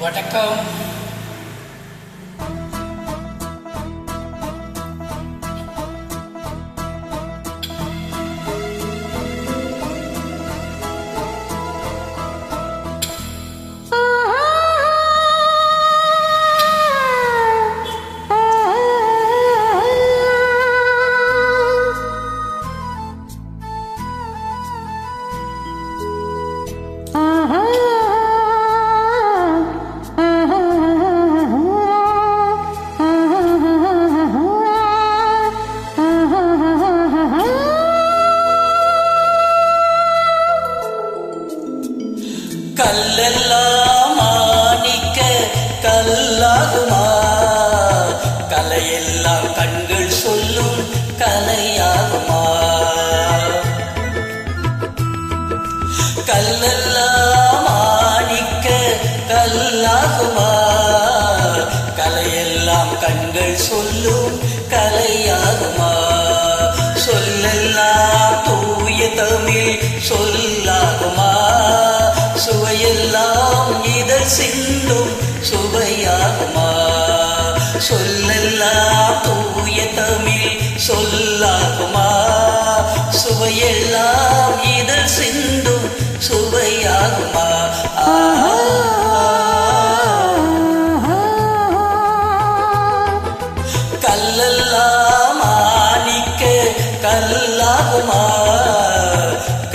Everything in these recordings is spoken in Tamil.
வணக்கம். கல்லெல்லாம் மாணிக்க கல்லாகுமா, கலையெல்லாம் கண்கள் சொல்லும் கலையாகுமா. கல்லெல்லாம் மாணிக்க கல்லாகுமா, கலையெல்லாம் கண்கள் சொல்லும் கலையாகுமா. சொல்லெல்லாம் தூய தமிழ் சொல்லாகுமா, சுவையெல்லாம் இதழ் சிந்தும் சுவையாகுமா. சொல்லெல்லாம் தூய தமிழ் சொல்லாகுமா, சுவையெல்லாம் இதழ் சிந்தும் சுவையாகுமா. கல்லெல்லாம் மாணிக்க கல்லாகுமா,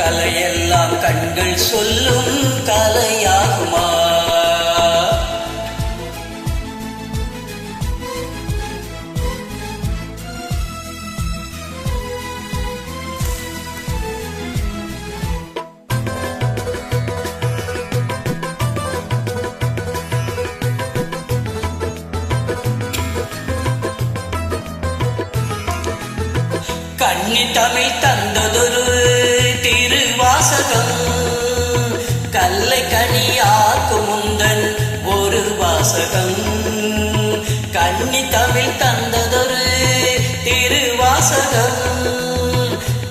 கலையெல்லாம் கண்கள் சொல்லும் கலையாகுமா. கன்னி தமிழ் தந்ததொரு திருவாசகம், கல்லை கனியாக்கும் முந்தன் ஒரு வாசகம். கன்னி தமிழ் தந்ததொரு திருவாசகம்,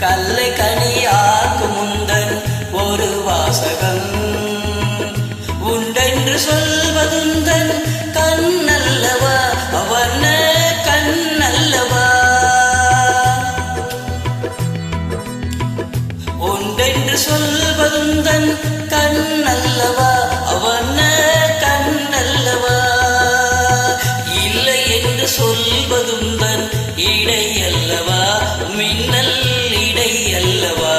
கல்லை கனியாக்கும் முந்தன் ஒரு வாசகம். உண்டென்று சொல்வதுந்தன் கண்ணல்லவா, அவன கண்ணல்லவா. ஒன்றென்று சொல்வதுந்தன் கண்ணல்லவா, அவன கண்ணல்லவா. இல்லை என்று சொல்வதுந்தன் இடையல்லவா, மின்னல் இடையல்லவா.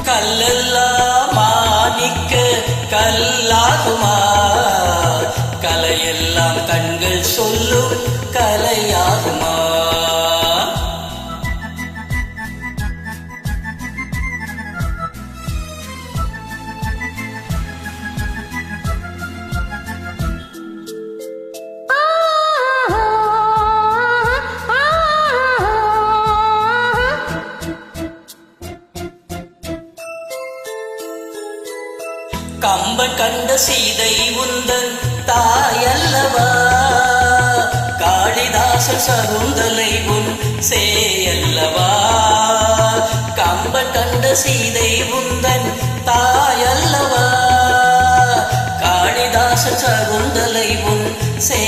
கல்லெல்லாம் மாணிக்க கல்லாகுமா, கலையெல்லாம் கண்கள் சொல்லும் கலையாகுமா. கம்பன் கண்ட சீதை உந்தன் தாயல்லவா, காளிதாசன் சகுந்தலை உன் சேயல்லவா. கம்பன் கண்ட சீதை உந்தன் தாயல்லவா, காளிதாசன் சகுந்தலை உன் சே